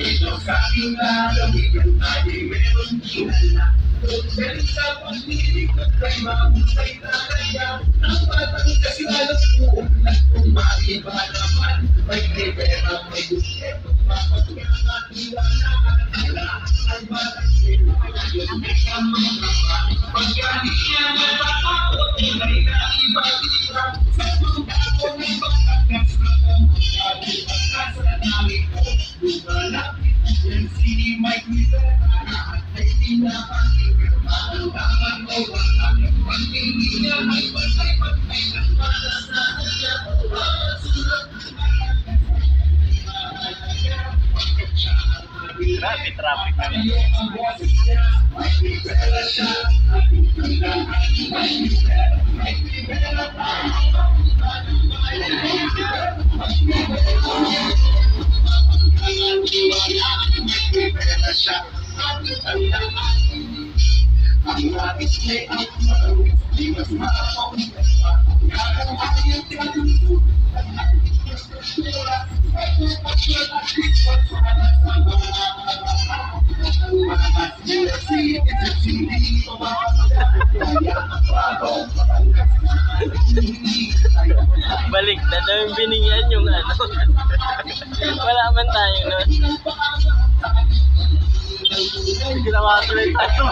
Ito sa aking nalawin ay meron kilala. Dahil sa pag-ibig ay mahusay na kaya. Ang batang kasi alam ko na kung maiba naman. May pera, may gusto, mapagyan at iwanan. Ang batang sila ay may kamang pagkalit niya may matakot, may naiba-iba. Sa mga ko may pagkakas na pagkakas sa dami ko. Lumalapit yan si Mike Rivera ay pinapakinggan. Maramdaman mo ang pagtingin niya ay patay-patay ng para sa kanya. Para sulat Grabe traffic na lang. Mike Rivera siya. Mike Rivera ang lapis niya ang marami, di mas maapang kung ayaw tinatulog, at nagpipasura, at nagpasura at nagpasura sa mga sila hindi Balik na daw yung binigyan yung ano. Wala man tayo nun. Ginawa tuloy tayo.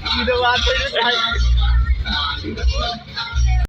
Ginawa tuloy tayo.